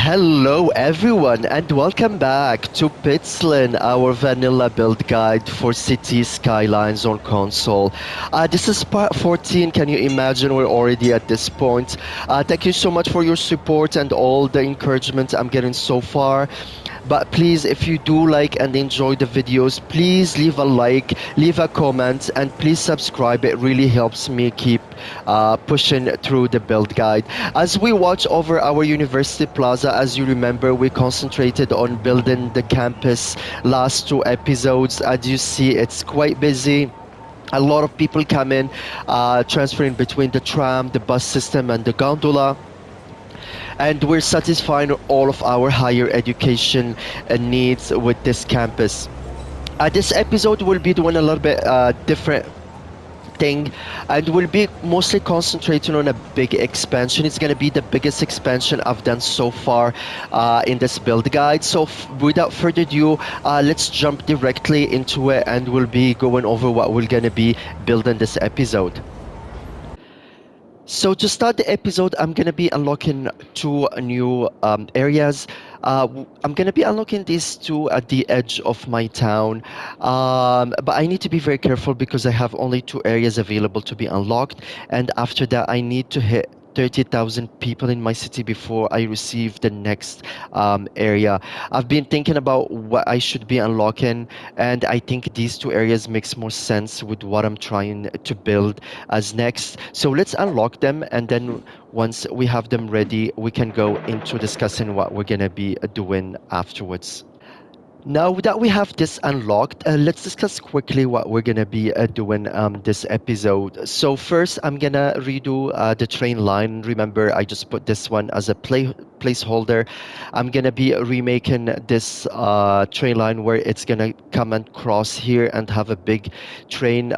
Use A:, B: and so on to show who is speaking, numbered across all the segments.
A: Hello everyone and welcome back to Pitzling, our vanilla build guide for Cities Skylines on console. This is part 14. Can you imagine we're already at this point? Thank you so much for your support and all the encouragement I'm getting so far. But please, if you do like and enjoy the videos, please leave a like, leave a comment, and please subscribe. It really helps me keep pushing through the build guide. As we watch over our university plaza, as you remember, we concentrated on building the campus last two episodes. As you see, it's quite busy. A lot of people come in, transferring between the tram, the bus system, and the gondola, and we're satisfying all of our higher education needs with this campus. This episode will be doing a little bit different thing, and we'll be mostly concentrating on a big expansion. It's going to be the biggest expansion I've done so far in this build guide. So without further ado, let's jump directly into it, and we'll be going over what we're going to be building this episode. So to start the episode, I'm gonna be unlocking two new areas. I'm gonna be unlocking these two at the edge of my town, but I need to be very careful because I have only two areas available to be unlocked, and after that I need to hit 30,000 people in my city before I receive the next area. I've been thinking about what I should be unlocking, and I think these two areas makes more sense with what I'm trying to build as next. So let's unlock them, and then once we have them ready, we can go into discussing what we're gonna be doing afterwards. Now that we have this unlocked, let's discuss quickly what we're gonna be doing this episode. So first, I'm gonna redo the train line. Remember, I just put this one as a placeholder. I'm gonna be remaking this train line where it's gonna come and cross here and have a big train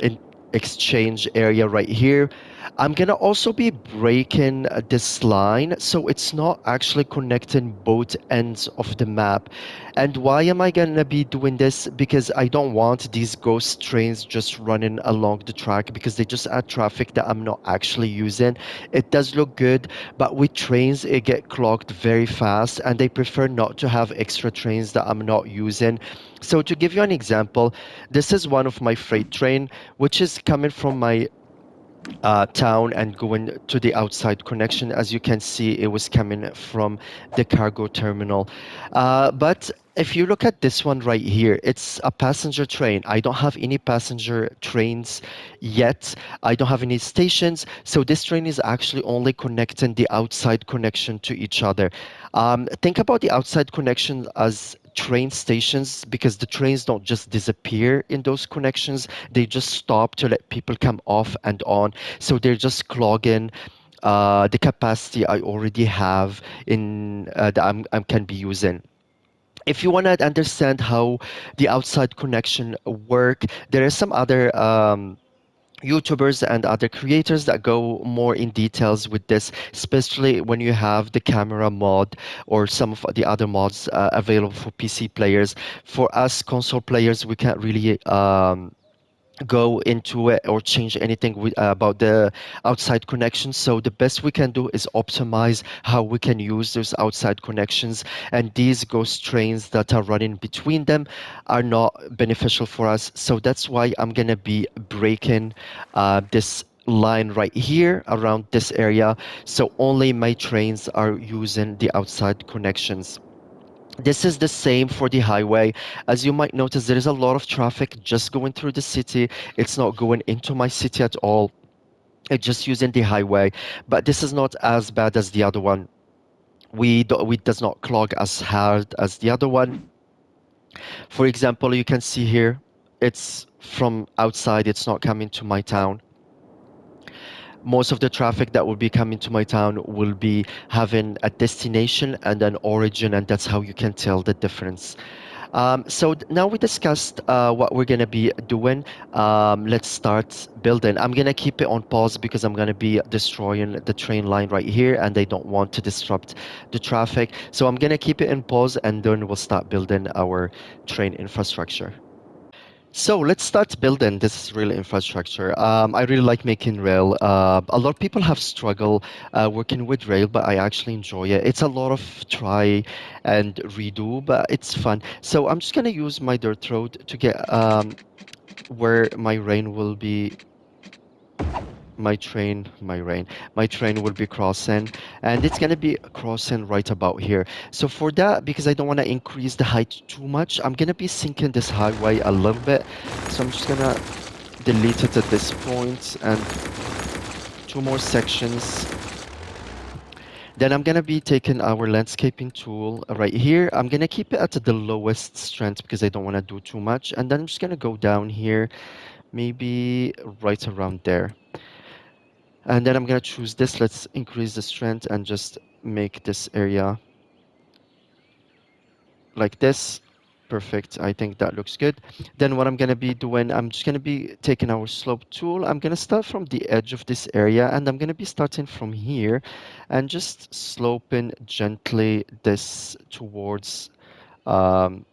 A: in exchange area right here. I'm gonna also be breaking this line so it's not actually connecting both ends of the map. And why am I gonna be doing this? Because I don't want these ghost trains just running along the track, because they just add traffic that I'm not actually using. It does look good, but with trains it get clogged very fast, and they prefer not to have extra trains that I'm not using. So to give you an example, this is one of my freight train, which is coming from my town and going to the outside connection. As you can see, it was coming from the cargo terminal. But if you look at this one right here, it's a passenger train. I don't have any passenger trains yet. I don't have any stations. So this train is actually only connecting the outside connection to each other. Think about the outside connection as train stations, because the trains don't just disappear in those connections. They just stop to let people come off and on. So they're just clogging the capacity I already have in that I can be using. If you want to understand how the outside connection work, there are some other YouTubers and other creators that go more in details with this, especially when you have the camera mod or some of the other mods available for PC players. For us console players, we can't really go into it or change anything about the outside connections. So the best we can do is optimize how we can use those outside connections, and these ghost trains that are running between them are not beneficial for us. So that's why I'm gonna be breaking this line right here around this area, so only my trains are using the outside connections. This is the same for the highway. As you might notice, there is a lot of traffic just going through the city. It's not going into my city at all. It's just using the highway. But this is not as bad as the other one. We does not clog as hard as the other one. For example, you can see here, it's from outside. It's not coming to my town. Most of the traffic that will be coming to my town will be having a destination and an origin, and that's how you can tell the difference. So now we discussed what we're gonna be doing. Let's start building. I'm gonna keep it on pause because I'm gonna be destroying the train line right here, and I don't want to disrupt the traffic. So I'm gonna keep it in pause, and then we'll start building our train infrastructure. So let's start building this rail infrastructure. I really like making rail. A lot of people have struggled working with rail, but I actually enjoy it. It's a lot of try and redo, but it's fun. So I'm just gonna use my dirt road to get where my rain will be my train will be crossing, and it's going to be crossing right about here. So for that, because I don't want to increase the height too much, I'm going to be sinking this highway a little bit. So I'm just going to delete it at this point, and two more sections. Then I'm going to be taking our landscaping tool right here. I'm going to keep it at the lowest strength because I don't want to do too much, and then I'm just going to go down here, maybe right around there. And then I'm gonna choose this. Let's increase the strength and just make this area like this. Perfect. I think that looks good. Then what I'm gonna be doing, I'm just gonna be taking our slope tool. I'm gonna start from the edge of this area, and I'm gonna be starting from here and just sloping gently this towards um,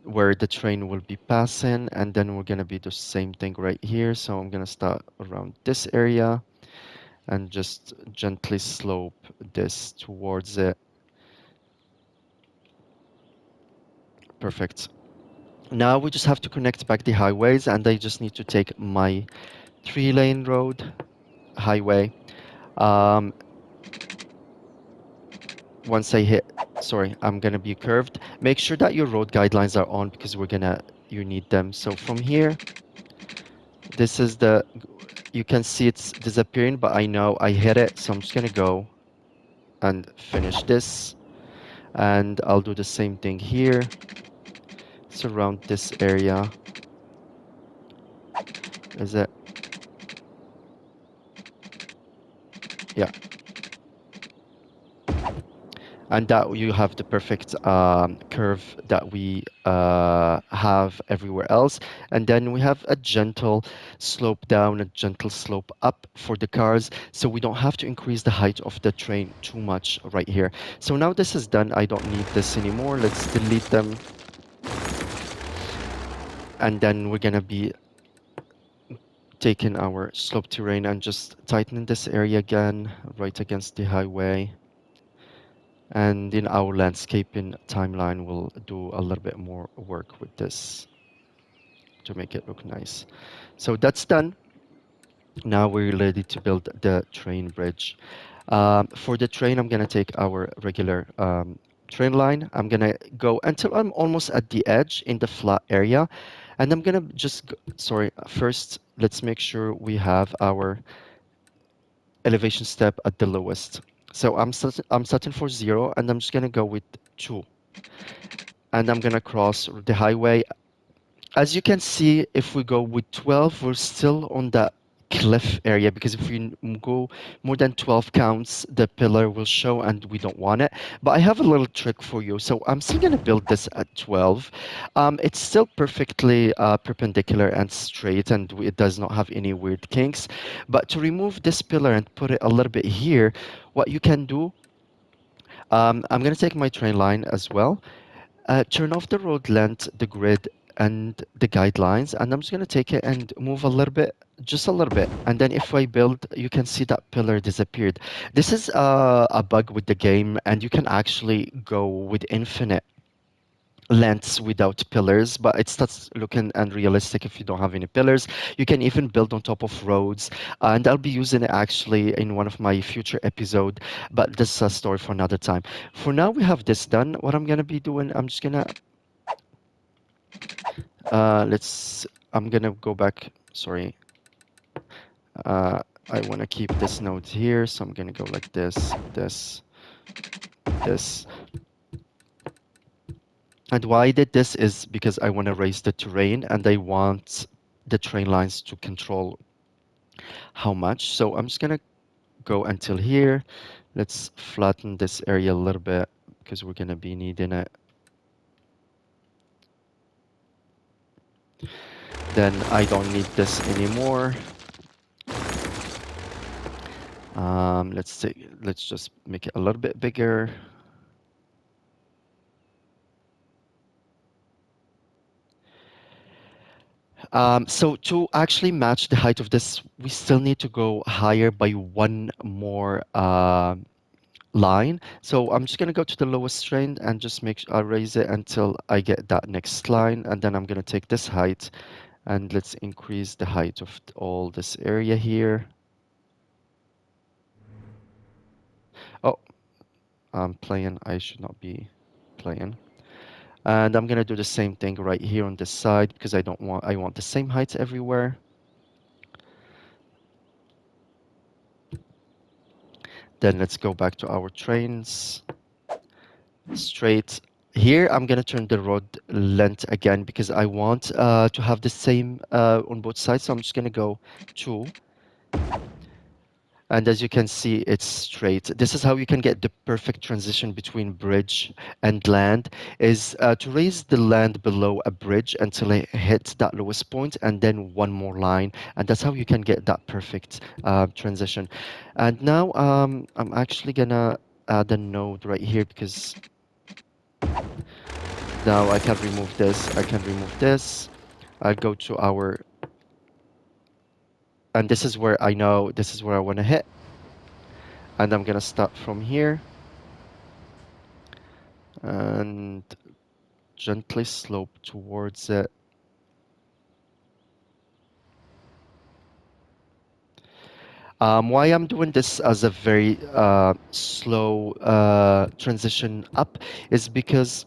A: where the train will be passing. And then we're gonna be the same thing right here. So I'm gonna start around this area and just gently slope this towards it. Perfect. Now we just have to connect back the highways, and I just need to take my 3-lane road highway. Um, once I hit, sorry, I'm gonna be curved. Make sure that your road guidelines are on because you need them. So from here, this is you can see it's disappearing, but I know I hit it, so I'm just gonna go and finish this. And I'll do the same thing here. Surround this area. Is it? Yeah. And that you have the perfect curve that we have everywhere else. And then we have a gentle slope down, a gentle slope up for the cars, so we don't have to increase the height of the train too much right here. So now this is done. I don't need this anymore. Let's delete them. And then we're gonna be taking our slope terrain and just tightening this area again right against the highway. And in our landscaping timeline, we'll do a little bit more work with this to make it look nice. So that's done. Now we're ready to build the train bridge. For the train, I'm gonna take our regular train line. I'm gonna go until I'm almost at the edge in the flat area. And I'm gonna sorry, first, let's make sure we have our elevation step at the lowest. So I'm setting for 0, and I'm just gonna go with 2. And I'm gonna cross the highway. As you can see, if we go with 12, we're still on that cliff area, because if we go more than 12 counts, the pillar will show and we don't want it. But I have a little trick for you. So I'm still gonna build this at 12. It's still perfectly perpendicular and straight, and it does not have any weird kinks. But to remove this pillar and put it a little bit here, what you can do, I'm gonna take my train line as well. Turn off the road length, the grid, and the guidelines, and I'm just going to take it and move a little bit, just a little bit. And then if I build, you can see that pillar disappeared. This is a bug with the game, and you can actually go with infinite lengths without pillars, but it starts looking unrealistic if you don't have any pillars. You can even build on top of roads, and I'll be using it actually in one of my future episode, but this is a story for another time. For now, we have this done. What I'm gonna be doing, I'm just gonna I'm gonna go back. Sorry, uh, I want to keep this node here, so I'm gonna go like this, this. And why I did this is because I want to raise the terrain, and I want the train lines to control how much. So I'm just gonna go until here. Let's flatten this area a little bit because we're gonna be needing it. Then I don't need this anymore. Let's just make it a little bit bigger. So to actually match the height of this, we still need to go higher by one more line. So I'm just gonna go to the lowest strain and just I'll raise it until I get that next line, and then I'm gonna take this height and let's increase the height of all this area here. Oh, I'm playing. I should not be playing. And I'm gonna do the same thing right here on this side because I want the same height everywhere. Then let's go back to our trains. Straight. Here, I'm gonna turn the road length again because I want to have the same on both sides. So I'm just gonna go 2. And as you can see, it's straight. This is how you can get the perfect transition between bridge and land, is to raise the land below a bridge until it hits that lowest point, and then one more line. And that's how you can get that perfect transition. And now I'm actually gonna add a node right here because now I can remove this, I can remove this. I'll go to our, and this is where I know this is where I want to hit. And I'm gonna start from here and gently slope towards it. Why I'm doing this as a very slow transition up is because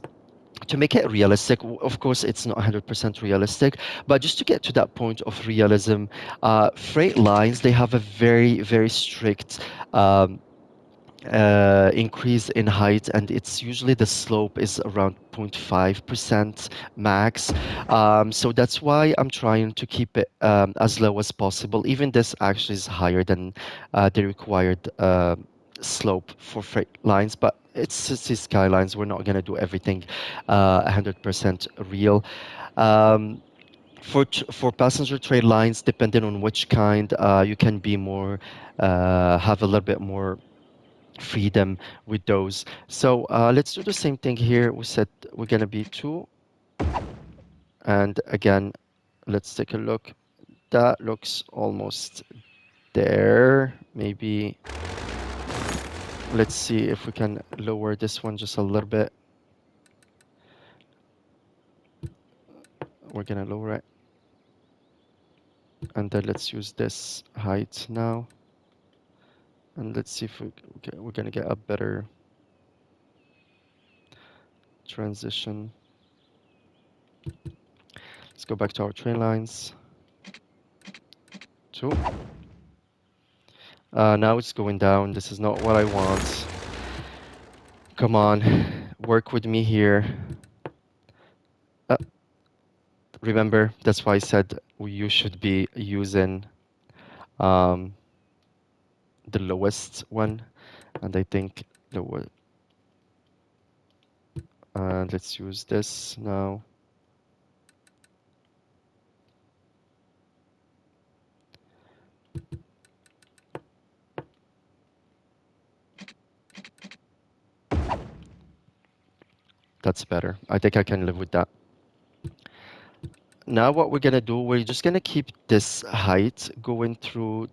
A: to make it realistic, of course, it's not 100% realistic, but just to get to that point of realism, freight lines, they have a very, very strict increase in height, and it's usually the slope is around 0.5% max. So that's why I'm trying to keep it as low as possible. Even this actually is higher than the required slope for freight lines, but it's Cities Skylines. We're not going to do everything 100% real. For passenger train lines, depending on which kind, you can be more have a little bit more freedom with those. So let's do the same thing here. We said we're gonna be 2, and again, let's take a look. That looks almost there. Maybe let's see if we can lower this one just a little bit. We're gonna lower it, and then let's use this height now, and let's see if we're gonna get a better transition. Let's go back to our train lines. 2. Now it's going down. This is not what I want. Come on, work with me here. Remember, that's why I said you should be using the lowest one. And I think let's use this now. That's better. I think I can live with that. Now what we're gonna do, we're just gonna keep this height going through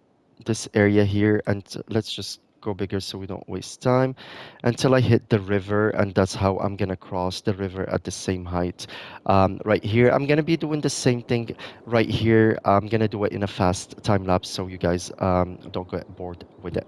A: this area here, and let's just go bigger so we don't waste time until I hit the river, and that's how I'm gonna cross the river at the same height. Right here, I'm gonna be doing the same thing right here. I'm gonna do it in a fast time lapse so you guys don't get bored with it.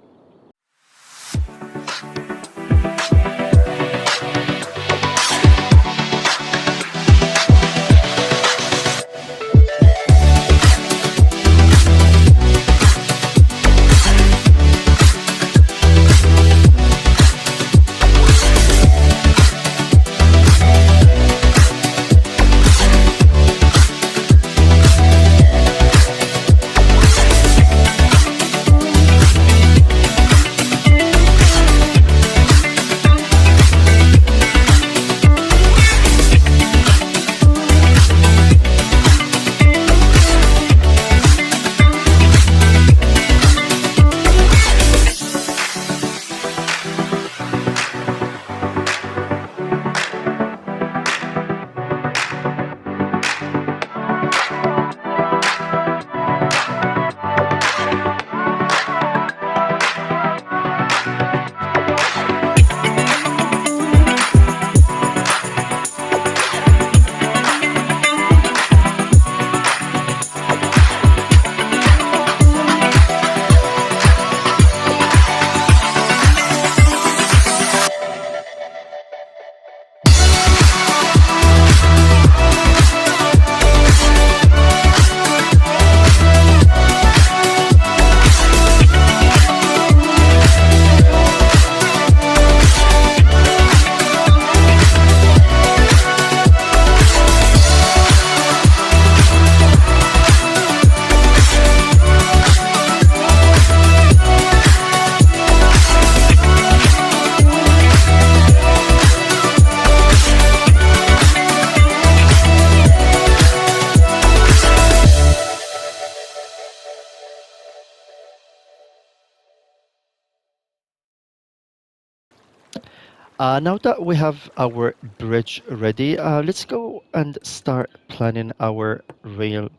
A: Now that we have our bridge ready, let's go and start planning our rail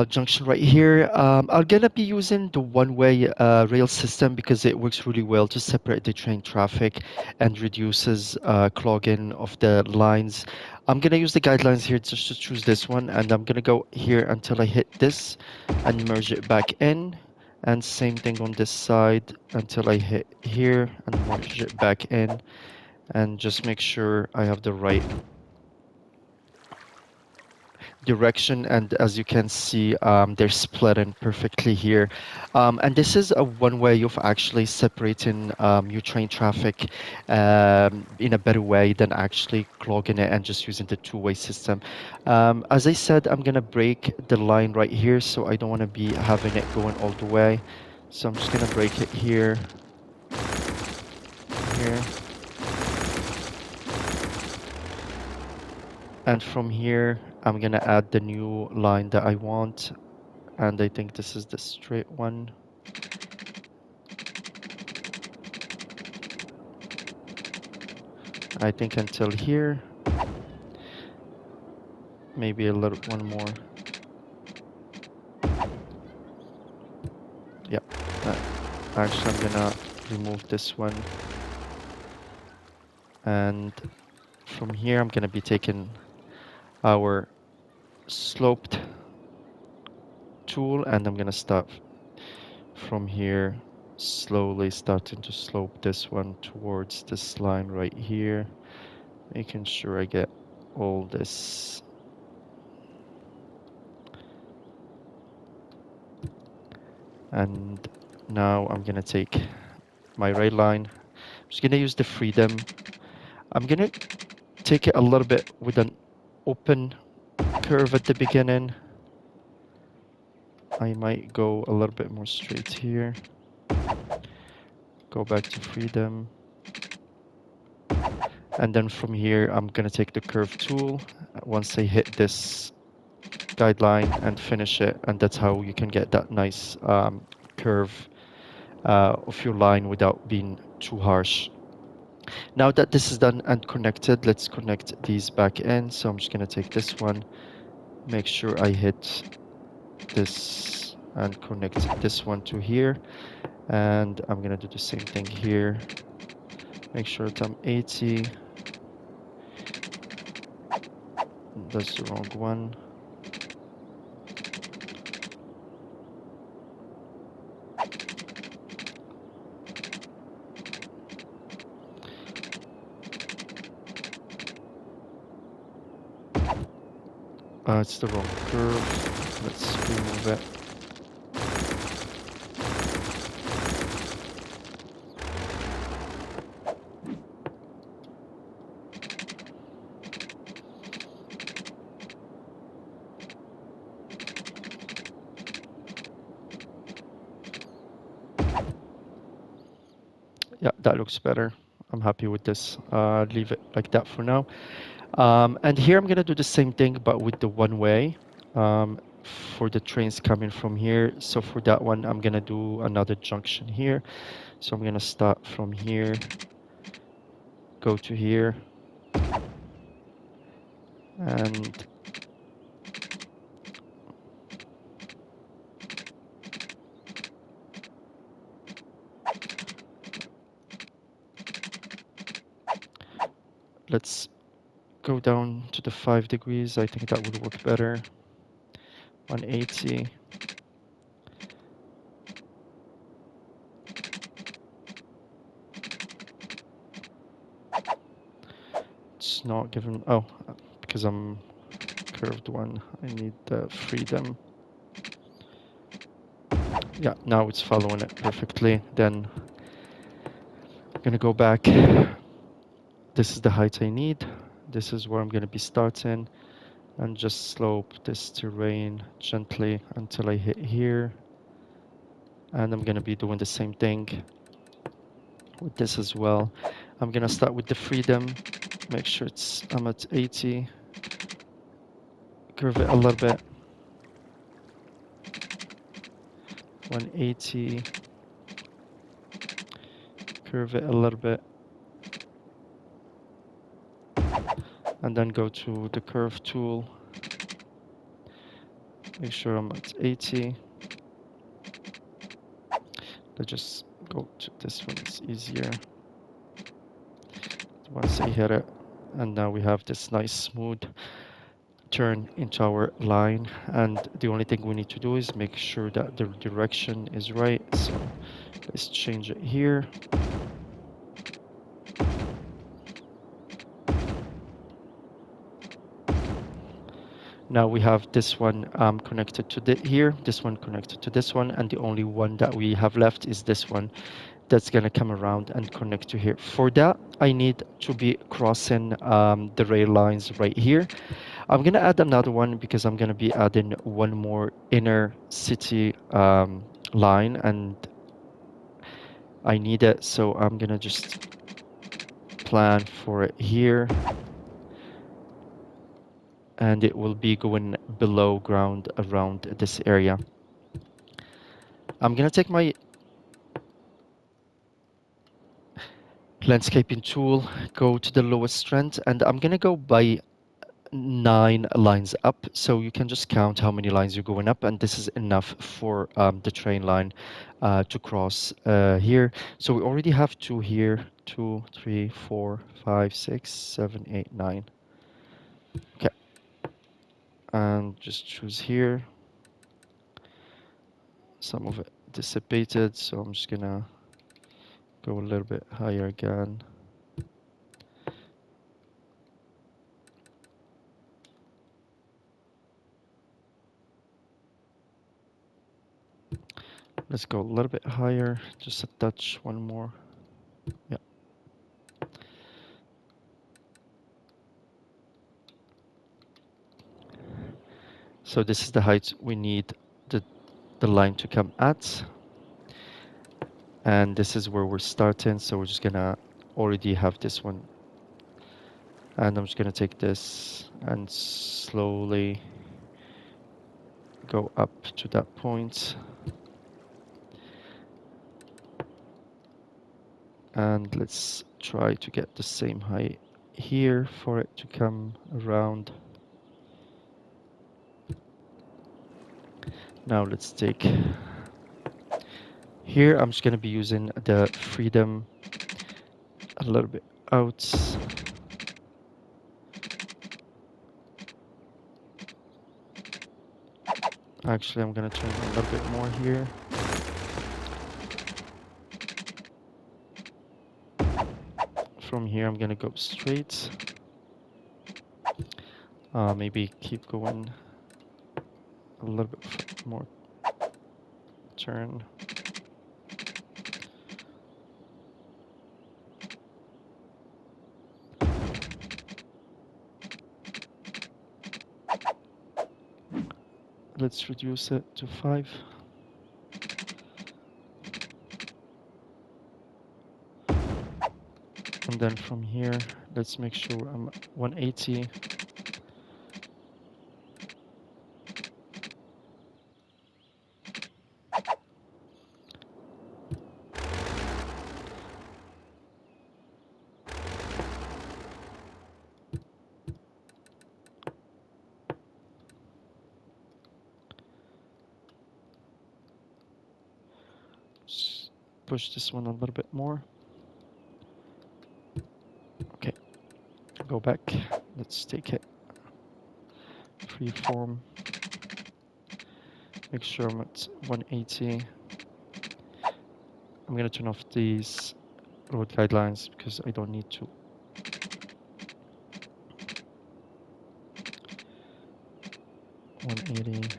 A: junction right here. I'm gonna be using the one-way rail system because it works really well to separate the train traffic and reduces clogging of the lines. I'm gonna use the guidelines here just to choose this one, and I'm gonna go here until I hit this and merge it back in. And same thing on this side until I hit here and merge it back in, and just make sure I have the right direction. And as you can see, they're splitting perfectly here, and this is a one way of actually separating your train traffic in a better way than actually clogging it and just using the two-way system. As I said, I'm gonna break the line right here, so I don't want to be having it going all the way, so I'm just gonna break it here, here, and from here I'm gonna add the new line that I want, and I think this is the straight one. I think until here, maybe a little one more. Yeah, actually I'm gonna remove this one, and from here I'm gonna be taking our sloped tool, and I'm gonna start from here, slowly starting to slope this one towards this line right here, making sure I get all this. And now I'm gonna take my rail line. I'm just gonna use the freedom. I'm gonna take it a little bit with an open curve at the beginning. I might go a little bit more straight here. Go back to freedom. And then from here, I'm gonna take the curve tool once I hit this guideline and finish it. And that's how you can get that nice curve of your line without being too harsh. Now that this is done and connected, let's connect these back in. So I'm just gonna take this one, make sure I hit this and connect this one to here, and I'm gonna do the same thing here, make sure that I'm 80. That's the wrong one. It's the wrong curve. Let's remove it. Yeah, that looks better. I'm happy with this. Leave it like that for now. And here I'm gonna do the same thing, but with the one way for the trains coming from here. So for that one, I'm gonna do another junction here. So I'm gonna start from here, go to here, and let's go down to the 5 degrees. I think that would work better. 180. It's not given. Oh, because I'm curved one. I need the freedom. Yeah, now it's following it perfectly. Then I'm gonna go back. This is the height I need. This is where I'm gonna be starting, and just slope this terrain gently until I hit here. And I'm gonna be doing the same thing with this as well. I'm gonna start with the freedom, make sure I'm at 80, curve it a little bit, 180, curve it a little bit, and then go to the curve tool. Make sure I'm at 80. Let's just go to this one, it's easier. Once I hit it, and now we have this nice smooth turn into our line, and the only thing we need to do is make sure that the direction is right. So let's change it here. Now we have this one connected to here, this one connected to this one, and the only one that we have left is this one that's going to come around and connect to here. For that, I need to be crossing the rail lines right here. I'm going to add another one because I'm going to be adding one more inner city line, and I need it, so I'm going to just plan for it here. And it will be going below ground around this area. I'm going to take my landscaping tool, go to the lowest strength, and I'm going to go by 9 lines up. So you can just count how many lines you're going up, and this is enough for the train line to cross here. So we already have 2 here, 2, 3, 4, 5, 6, 7, 8, 9. Okay. And just choose here. Some of it dissipated, so I'm just gonna go a little bit higher again. Let's go a little bit higher, just a touch, one more. Yeah. So this is the height we need the line to come at. And this is where we're starting, so we're just gonna already have this one. And I'm just gonna take this and slowly go up to that point. And let's try to get the same height here for it to come around. Now let's take here, I'm just going to be using the freedom a little bit out. Actually, I'm going to turn a little bit more here. From here, I'm going to go straight. Maybe keep going a little bit more turn. Let's reduce it to 5. And then from here, let's make sure I'm 180. Just push this one a little bit more. Okay, go back. Let's take it. Freeform. Make sure I'm at 180. I'm going to turn off these road guidelines because I don't need to. $180.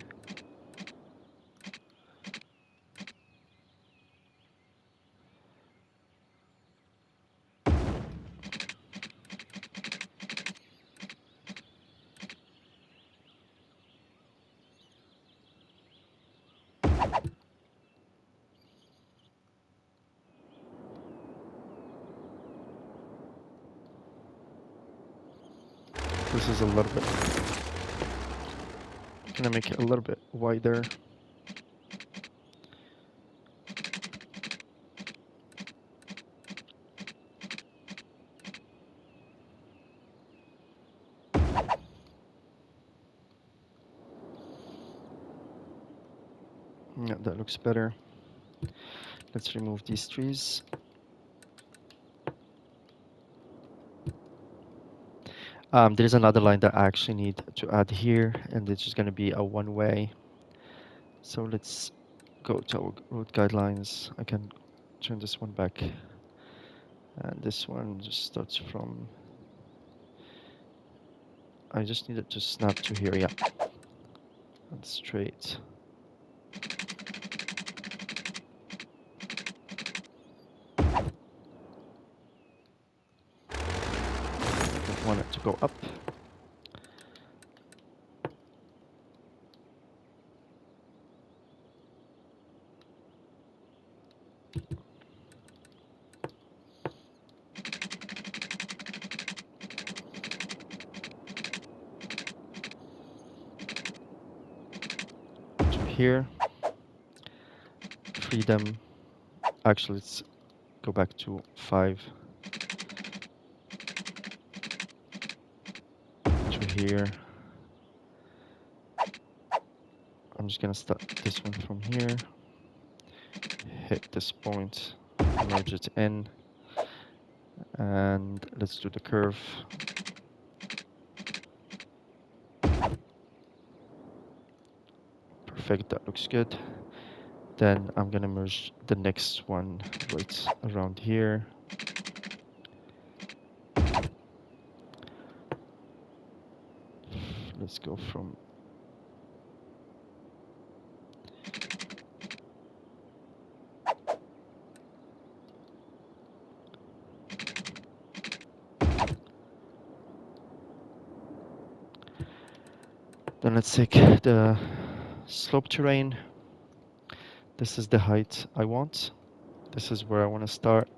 A: This is a little bit. I'm gonna make it a little bit wider. Yeah, that looks better. Let's remove these trees. There is another line that I actually need to add here, and it's just going to be a one-way. So let's go to our road guidelines. I can turn this one back, and this one just starts from. I just need it to snap to here, yeah, and straight. I want it to go up. To here. Freedom. Actually, let's go back to 5. To here. I'm just gonna start this one from here. Hit this point, merge it in, and let's do the curve. Perfect, that looks good. Then I'm gonna merge the next one right around here. Let's go from then let's take the slope terrain. This is the height I want. This is where I want to start,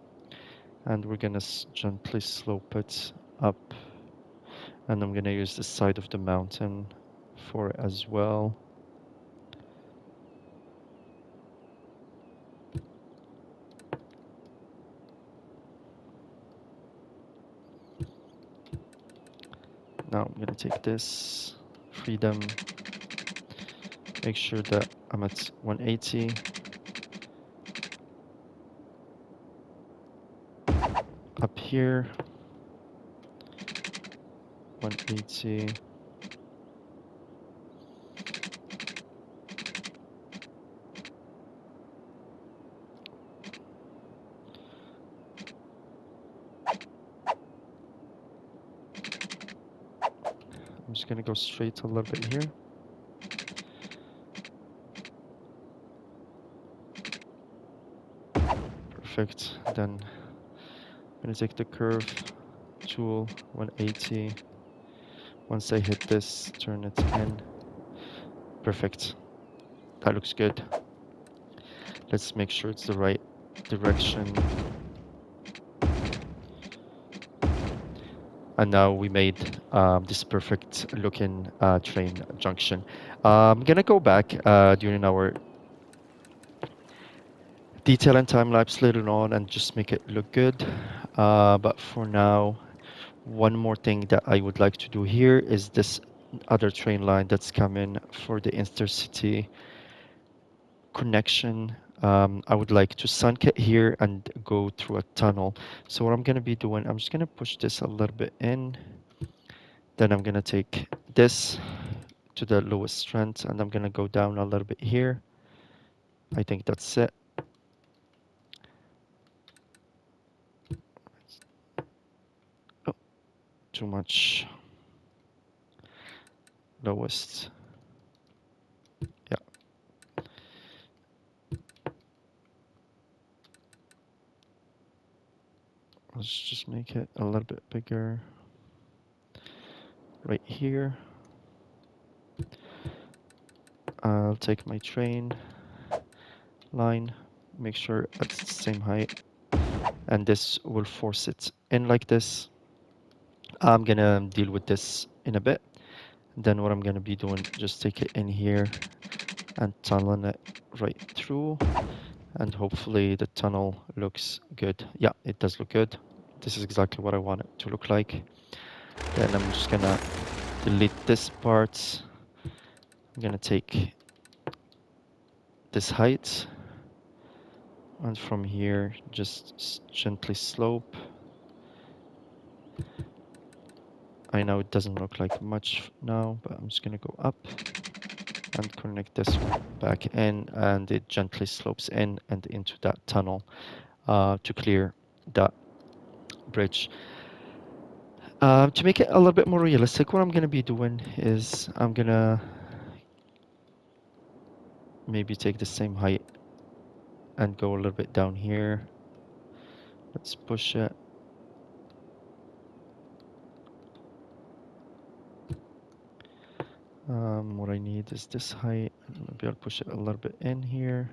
A: and we're gonna gently slope it up, and I'm gonna use the side of the mountain for it as well. Now I'm gonna take this freedom, make sure that I'm at 180. Up here, 180. I'm just gonna go straight a little bit here. Perfect. Then I'm gonna take the curve tool, 180. Once I hit this, turn it in. Perfect. That looks good. Let's make sure it's the right direction. And now we made this perfect looking train junction. I'm gonna go back during our detail and time lapse later on and just make it look good. But for now, one more thing that I would like to do here is this other train line that's coming for the intercity connection. I would like to sunk it here and go through a tunnel. So what I'm going to be doing, I'm just going to push this a little bit in. Then I'm going to take this to the lowest strength and I'm going to go down a little bit here. I think that's it. Oh, too much. Lowest. Yeah. Let's just make it a little bit bigger. Right here. I'll take my train line, make sure it's the same height, and this will force it in like this. I'm gonna deal with this in a bit. Then what I'm gonna be doing, just take it in here and tunnel it right through, and hopefully the tunnel looks good. Yeah, it does look good. This is exactly what I want it to look like. Then I'm just gonna delete this part. I'm gonna take this height. And from here, just gently slope. I know it doesn't look like much now, but I'm just gonna go up and connect this one back in, and it gently slopes in and into that tunnel to clear that bridge. To make it a little bit more realistic, what I'm gonna be doing is I'm gonna maybe take the same height and go a little bit down here. Let's push it. What I need is this height. Maybe I'll push it a little bit in here.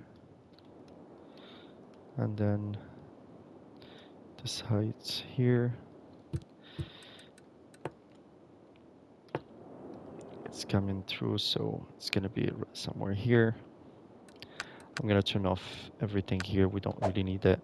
A: And then this height here. It's coming through, so it's gonna be somewhere here. I'm gonna turn off everything here. We don't really need it.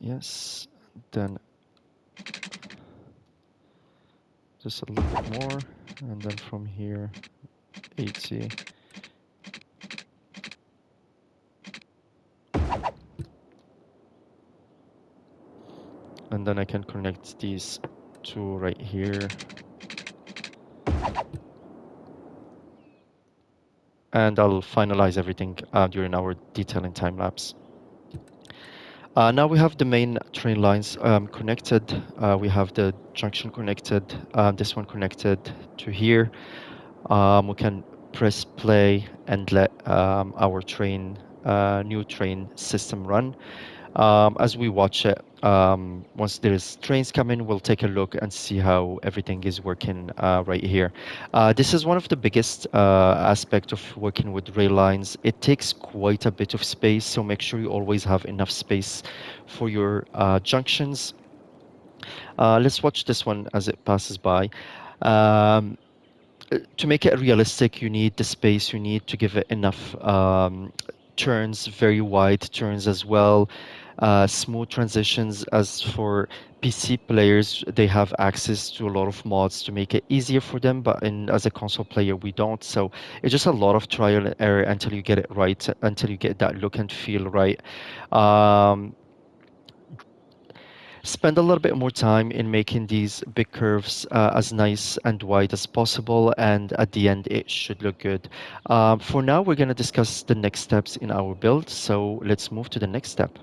A: Yes, then just a little bit more, and then from here, 80. And then I can connect these two right here. And I'll finalize everything during our detailing time lapse. Now we have the main train lines connected. We have the junction connected, this one connected to here. We can press play and let our new train system run. As we watch it, once there's trains coming, we'll take a look and see how everything is working right here. This is one of the biggest aspect of working with rail lines. It takes quite a bit of space, so make sure you always have enough space for your junctions. Let's watch this one as it passes by. To make it realistic, you need the space, you need to give it enough turns, very wide turns as well, smooth transitions. As for PC players, they have access to a lot of mods to make it easier for them, but as a console player, we don't. So it's just a lot of trial and error until you get it right, until you get that look and feel right. Spend a little bit more time in making these big curves as nice and wide as possible, and at the end it should look good. For now, we're going to discuss the next steps in our build, so let's move to the next step.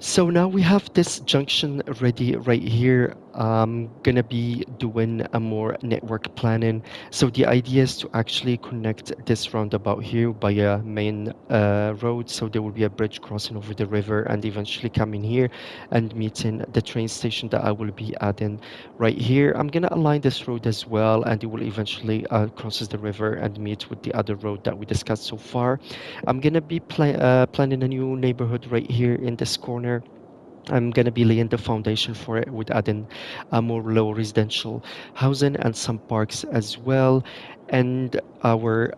A: So now we have this junction ready right here. I'm gonna be doing a more network planning. So the idea is to actually connect this roundabout here by a main road. So there will be a bridge crossing over the river and eventually coming here and meeting the train station that I will be adding right here. I'm gonna align this road as well, and it will eventually crosses the river and meet with the other road that we discussed so far. I'm gonna be planning a new neighborhood right here in this corner. I'm going to be laying the foundation for it with adding a more low residential housing and some parks as well. And our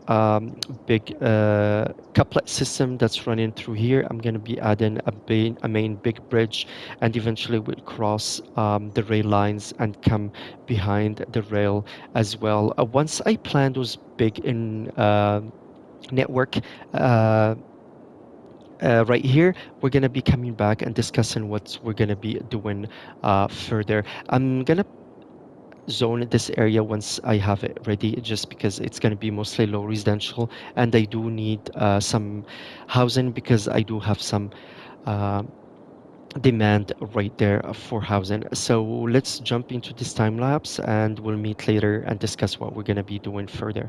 A: big couplet system that's running through here, I'm going to be adding a main big bridge, and eventually we'll cross the rail lines and come behind the rail as well. Once I plan those big in network right here, we're going to be coming back and discussing what we're going to be doing further. I'm going to zone this area once I have it ready, just because it's going to be mostly low residential, and I do need some housing because I do have some demand right there for housing. So let's jump into this time lapse and we'll meet later and discuss what we're going to be doing further.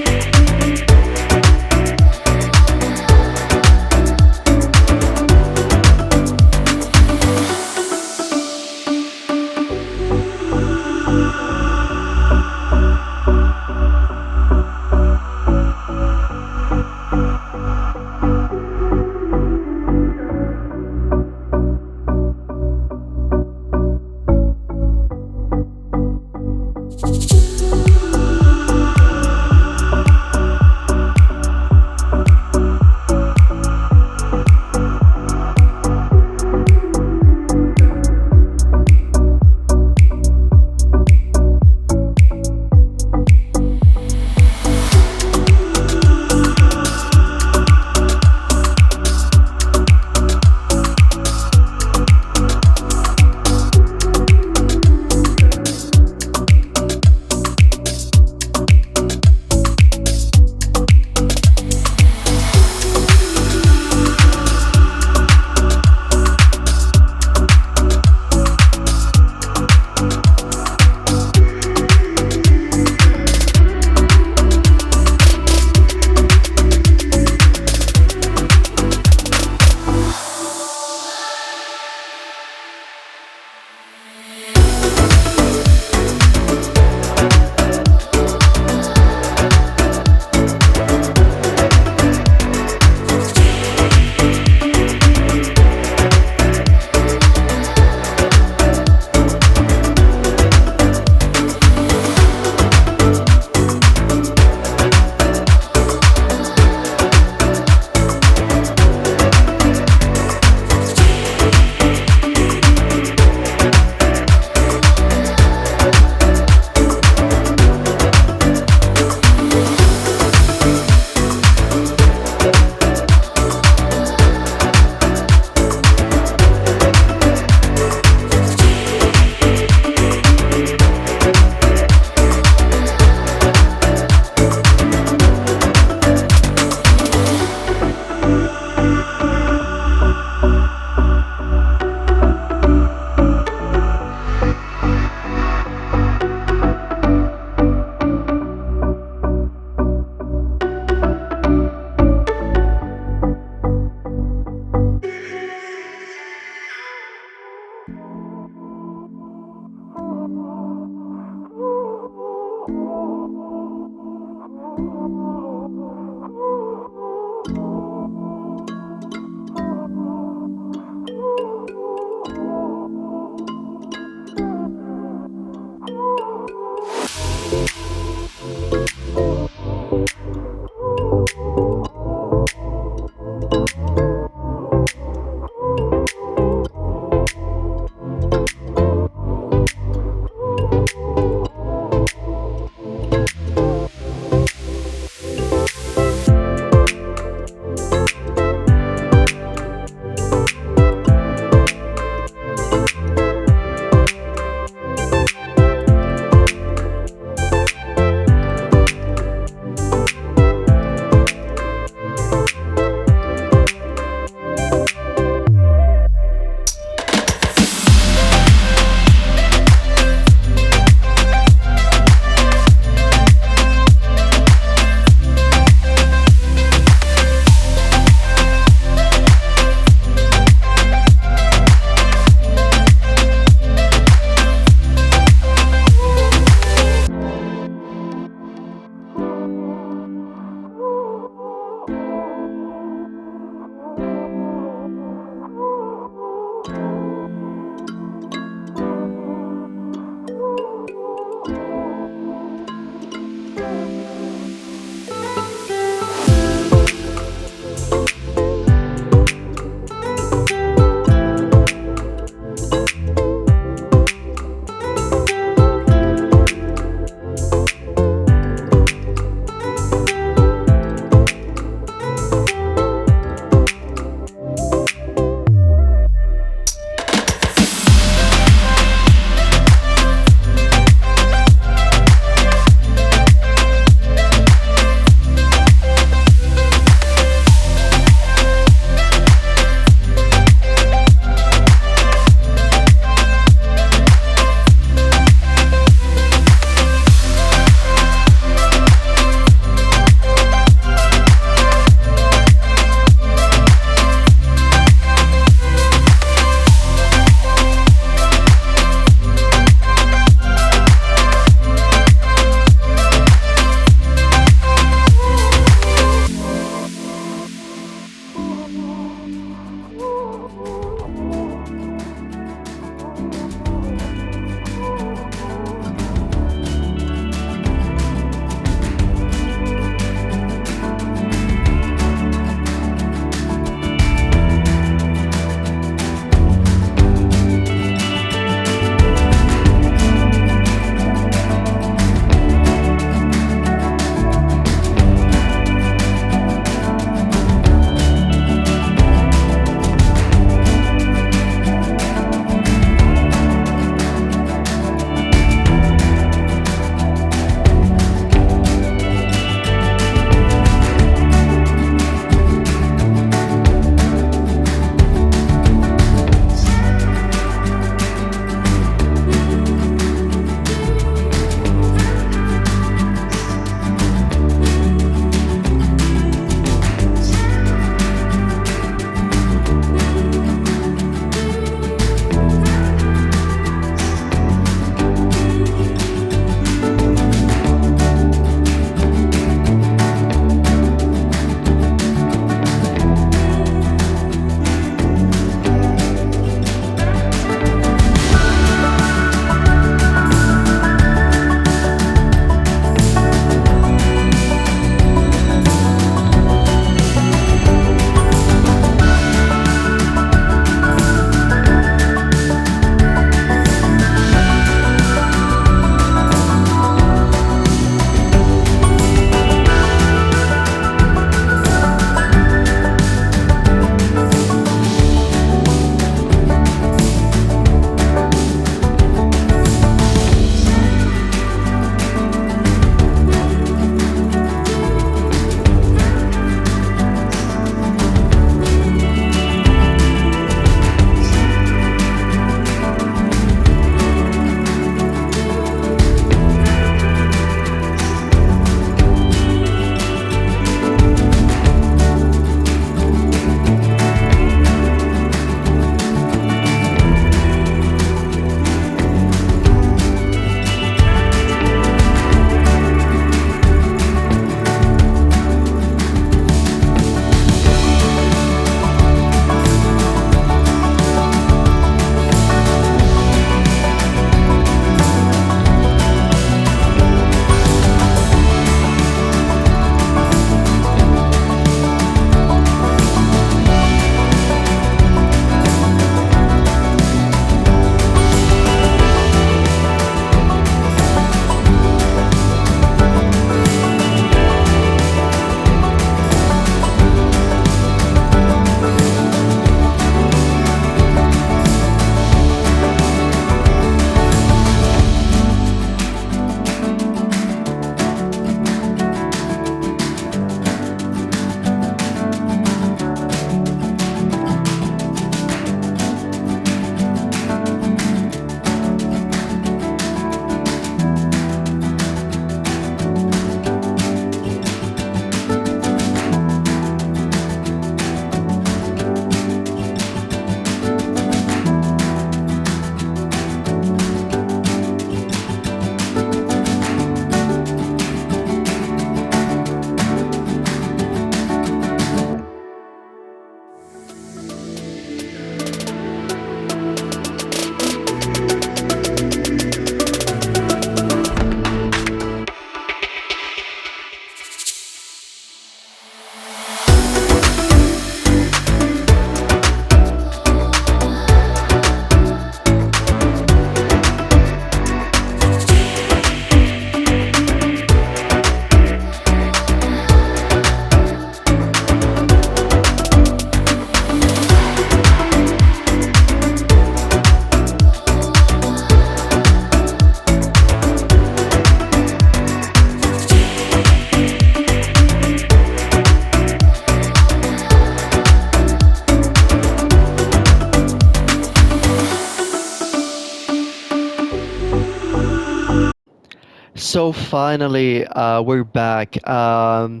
A: So finally, we're back. I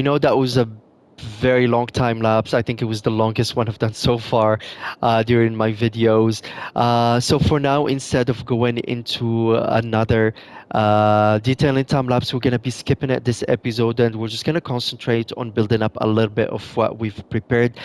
A: know that was a very long time lapse. I think it was the longest one I've done so far during my videos. So for now, instead of going into another detailing time lapse, we're gonna be skipping it this episode, and we're just gonna concentrate on building up a little bit of what we've prepared.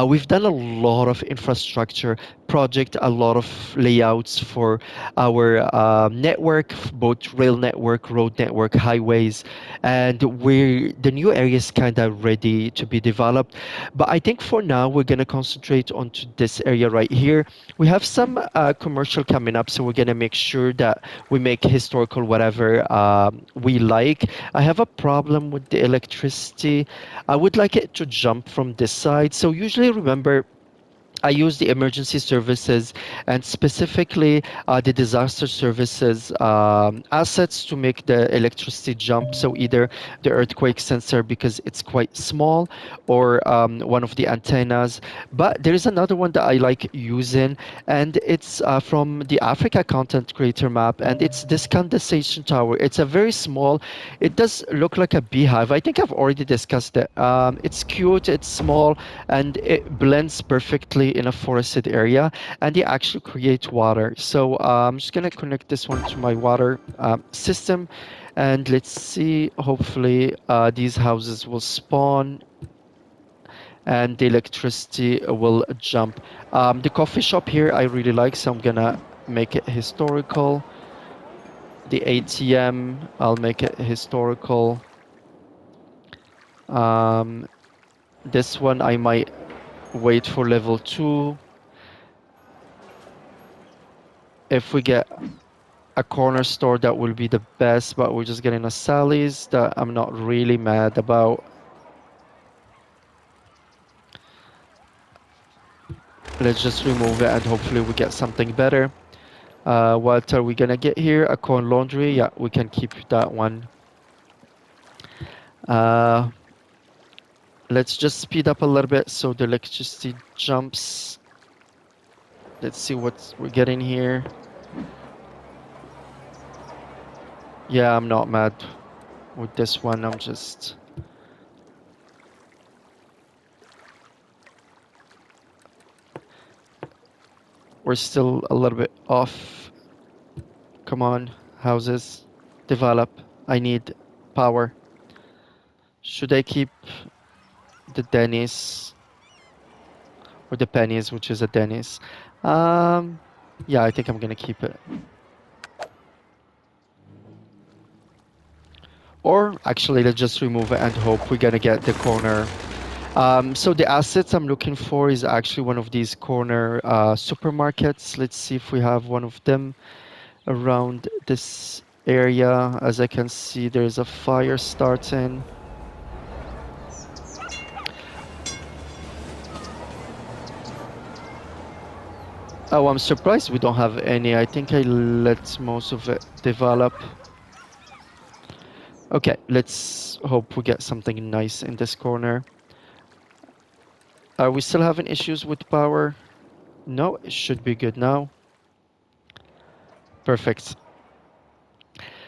A: We've done a lot of infrastructure project, a lot of layouts for our network, both rail network, road network, highways, and the new area is kind of ready to be developed. But I think for now we're gonna concentrate onto this area right here. We have some commercial coming up, so we're gonna make sure that we make historical whatever we like. I have a problem with the electricity. I would like it to jump from this side. So usually remember I use the emergency services and specifically the disaster services assets to make the electricity jump. So either the earthquake sensor because it's quite small, or one of the antennas. But there is another one that I like using, and it's from the Africa content creator map, and it's this condensation tower. It's a very small. It does look like a beehive. I think I've already discussed it. It's cute. It's small and it blends perfectly in a forested area, and they actually create water. So I'm just gonna connect this one to my water system, and let's see, hopefully these houses will spawn and the electricity will jump. The coffee shop here I really like, so I'm gonna make it historical. The ATM, I'll make it historical. um, this one I might wait for level 2. If we get a corner store, that will be the best, but we're just getting a Sally's that I'm not really mad about. Let's just remove it and hopefully we get something better. What are we gonna get here? A corn laundry. Yeah, we can keep that one. Uh, let's just speed up a little bit so the electricity jumps. Let's see what we're getting here. Yeah, I'm not mad with this one. I'm just... We're still a little bit off. Come on, houses, develop. I need power. Should I keep the Dennis or the Pennies, which is a Dennis? Um, yeah, I think I'm gonna keep it. Or actually, let's just remove it and hope we're gonna get the corner. So the assets I'm looking for is actually one of these corner supermarkets. Let's see if we have one of them around this area. As I can see, there's a fire starting. Oh, I'm surprised we don't have any. I think I let most of it develop. Okay, let's hope we get something nice in this corner. Are we still having issues with power? No, it should be good now. Perfect.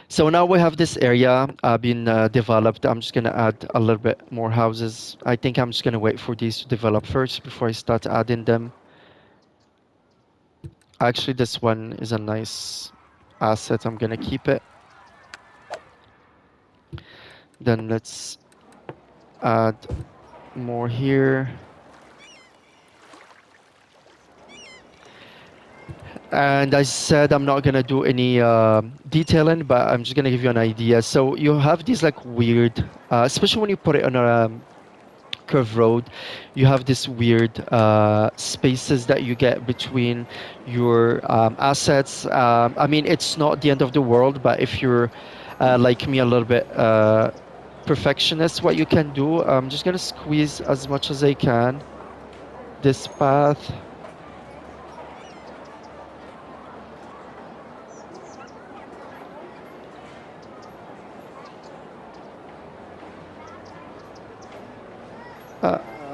A: So now we have this area being developed. I'm just gonna add a little bit more houses. I think I'm just gonna wait for these to develop first before I start adding them. Actually, this one is a nice asset. I'm gonna keep it. Then let's add more here. And I said I'm not gonna do any detailing, but I'm just gonna give you an idea. So you have these like weird, especially when you put it on a curved road, you have this weird spaces that you get between your assets. I mean, it's not the end of the world, but if you're like me, a little bit perfectionist, what you can do, I'm just gonna squeeze as much as I can this path.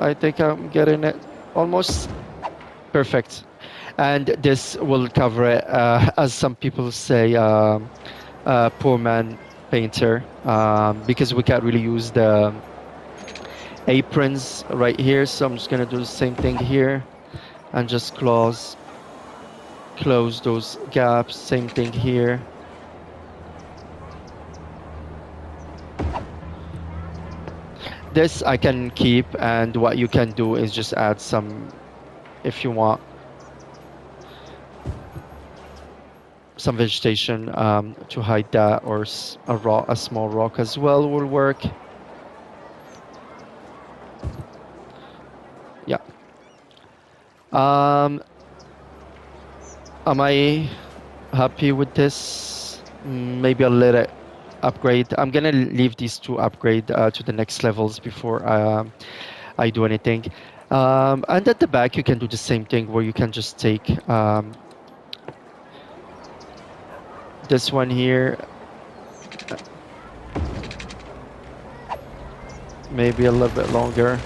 A: I think I'm getting it almost perfect. And this will cover it, as some people say, poor man painter, because we can't really use the aprons right here. So I'm just gonna do the same thing here and just close those gaps. Same thing here. This I can keep, and what you can do is just add some, if you want, some vegetation to hide that, or a small rock as well will work. Yeah. Um, am I happy with this? Maybe a little upgrade. I'm gonna leave these two upgrade to the next levels before I do anything. And at the back, you can do the same thing where you can just take this one here, maybe a little bit longer.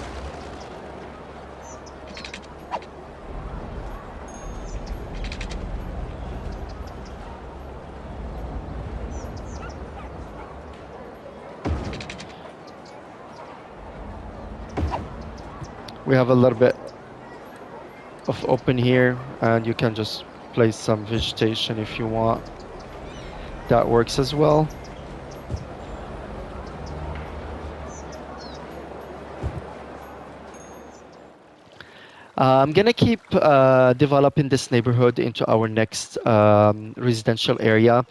A: We have a little bit of open here, and you can just place some vegetation if you want. That works as well. I'm gonna keep developing this neighborhood into our next residential area,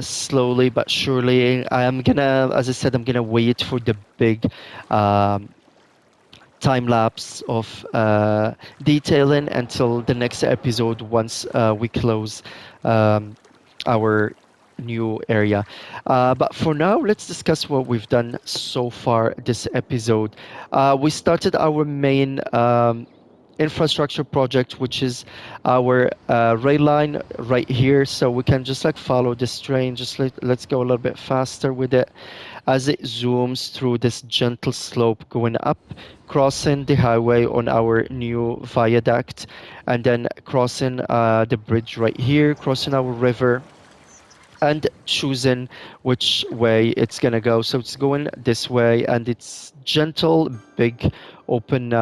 A: slowly but surely. I'm gonna, as I said, I'm gonna wait for the big um, time lapse of detailing until the next episode once we close um, our new area. But for now, let's discuss what we've done so far this episode. We started our main infrastructure project, which is our rail line right here. So we can just like follow this train. Just let's go a little bit faster with it as it zooms through this gentle slope going up, crossing the highway on our new viaduct, and then crossing the bridge right here, crossing our river, and choosing which way it's gonna go. So it's going this way, and it's gentle, big, open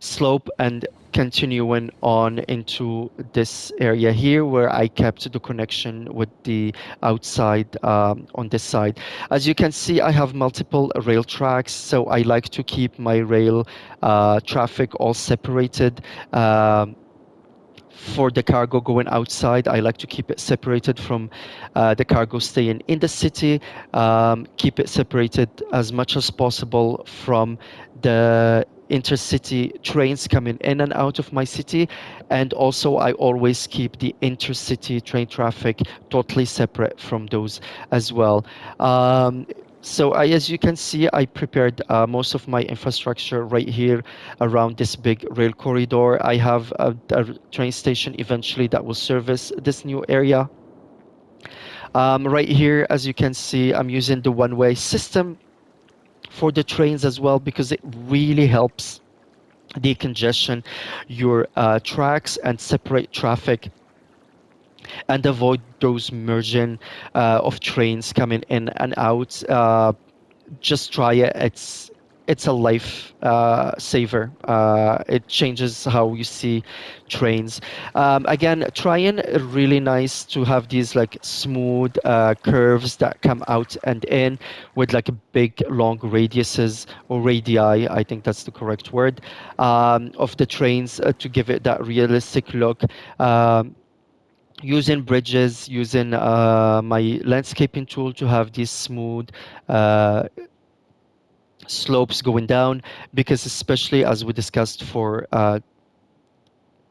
A: slope, and continuing on into this area here where I kept the connection with the outside on this side. As you can see, I have multiple rail tracks, so I like to keep my rail traffic all separated. For the cargo going outside, I like to keep it separated from the cargo staying in the city, keep it separated as much as possible from the intercity trains coming in and out of my city. And also, I always keep the intercity train traffic totally separate from those as well. So as you can see, I prepared most of my infrastructure right here around this big rail corridor. I have a train station eventually that will service this new area. Right here, as you can see, I'm using the one-way system for the trains as well because it really helps decongestion your tracks and separate traffic and avoid those merging of trains coming in and out. Just try it. It's a life saver. It changes how you see trains. Again, trying really nice to have these like smooth curves that come out and in with like big long radiuses or radii. I think that's the correct word of the trains to give it that realistic look. Using bridges, using my landscaping tool to have these smooth slopes going down, because especially as we discussed for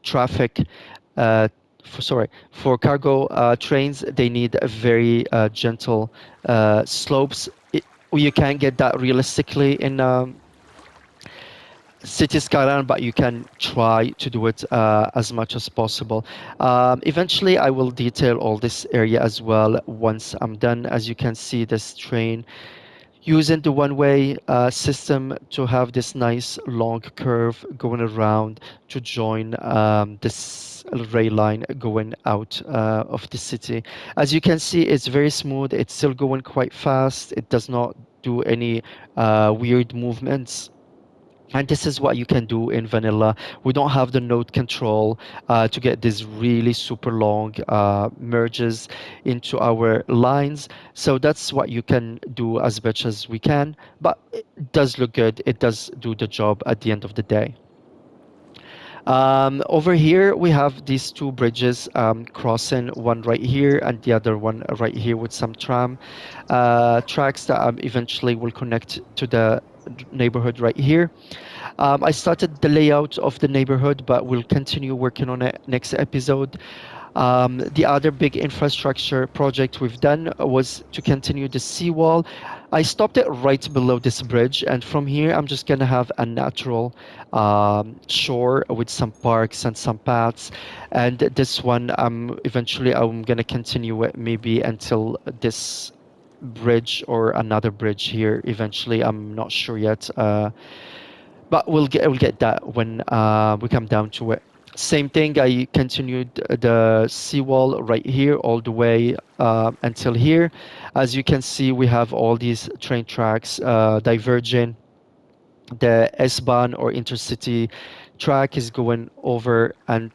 A: traffic, for cargo trains, they need a very gentle slopes. You can't get that realistically in City Skyline, but you can try to do it as much as possible. Eventually, I will detail all this area as well once I'm done. As you can see, this train using the one-way system to have this nice long curve going around to join this rail line going out of the city. As you can see, it's very smooth. It's still going quite fast. It does not do any weird movements. And this is what you can do in vanilla. We don't have the node control to get these really super long merges into our lines. So that's what you can do as much as we can. But it does look good. It does do the job at the end of the day. Over here, we have these two bridges crossing, one right here and the other one right here with some tram tracks that eventually will connect to the neighborhood right here. I started the layout of the neighborhood, but we'll continue working on it next episode. The other big infrastructure project we've done was to continue the seawall. I stopped it right below this bridge, and from here, I'm just gonna have a natural shore with some parks and some paths. And this one, eventually, I'm gonna continue it maybe until this bridge or another bridge here. Eventually, I'm not sure yet. But we'll get that when we come down to it. Same thing. I continued the seawall right here all the way until here. As you can see, we have all these train tracks diverging. The S-Bahn or intercity track is going over and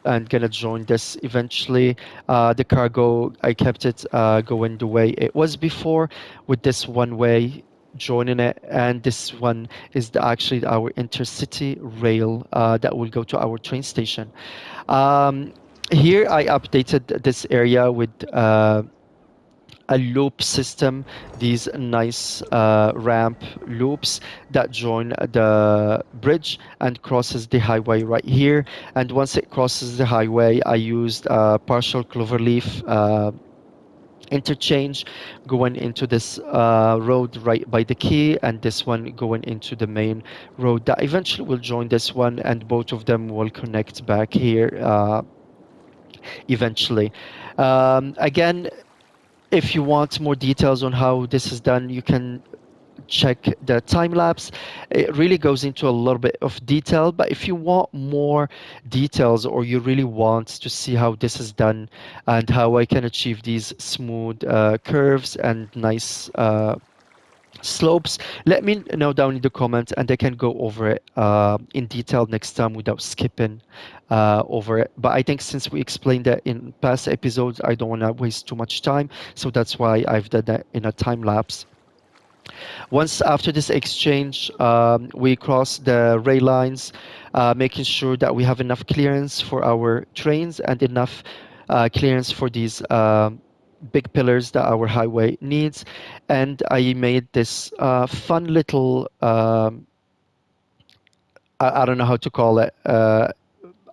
A: gonna join this eventually. The cargo, I kept it going the way it was before with this one way joining it, and this one is actually our intercity rail that will go to our train station. Um, Here I updated this area with a loop system, these nice ramp loops that join the bridge and crosses the highway right here. And once it crosses the highway, I used partial cloverleaf interchange going into this road right by the quay, and this one going into the main road that eventually will join this one, and both of them will connect back here eventually. Again, if you want more details on how this is done, you can check the time lapse. It really goes into a little bit of detail, but if you want more details or you really want to see how this is done and how I can achieve these smooth curves and nice slopes, let me know down in the comments and I can go over it in detail next time without skipping over it. But I think since we explained that in past episodes, I don't want to waste too much time, so that's why I've done that in a time lapse. Once after this exchange, we cross the rail lines, making sure that we have enough clearance for our trains and enough clearance for these big pillars that our highway needs. And I made this fun little, I don't know how to call it.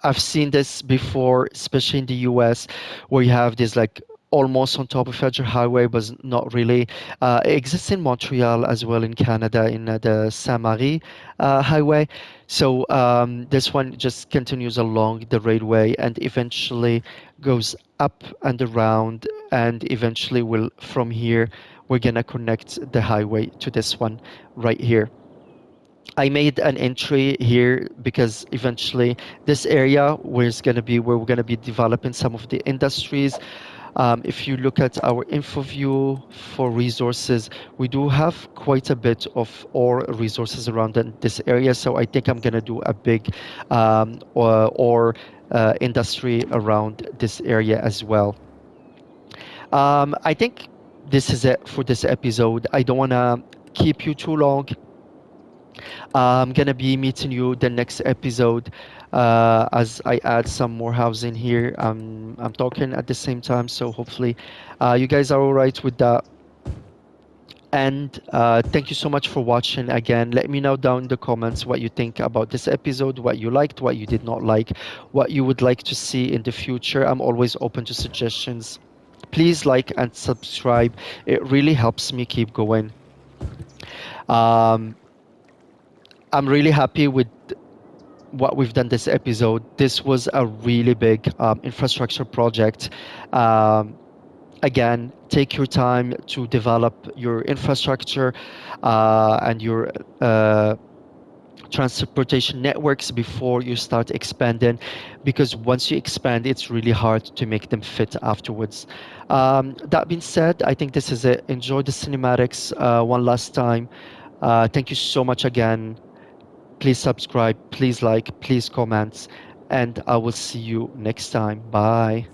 A: I've seen this before, especially in the US, where you have this like almost on top of Federal Highway, but not really. It exists in Montreal as well in Canada in the Saint Marie Highway. So this one just continues along the railway and eventually goes up and around, and eventually will from here we're gonna connect the highway to this one right here. I made an entry here because eventually this area where it's going to be where we're going to be developing some of the industries. If you look at our info view for resources, we do have quite a bit of ore resources around this area. So I think I'm going to do a big ore industry around this area as well. I think this is it for this episode. I don't want to keep you too long. I'm gonna be meeting you the next episode as I add some more housing here. I'm talking at the same time, so hopefully you guys are all right with that. And thank you so much for watching again. Let me know down in the comments what you think about this episode, what you liked, what you did not like, what you would like to see in the future. I'm always open to suggestions. Please like and subscribe. It really helps me keep going. Um, I'm really happy with what we've done this episode. This was a really big infrastructure project. Um, Again, take your time to develop your infrastructure and your transportation networks before you start expanding, because once you expand, it's really hard to make them fit afterwards. That being said, I think this is it. Enjoy the cinematics one last time. Thank you so much again. Please subscribe, please like, please comment, and I will see you next time. Bye.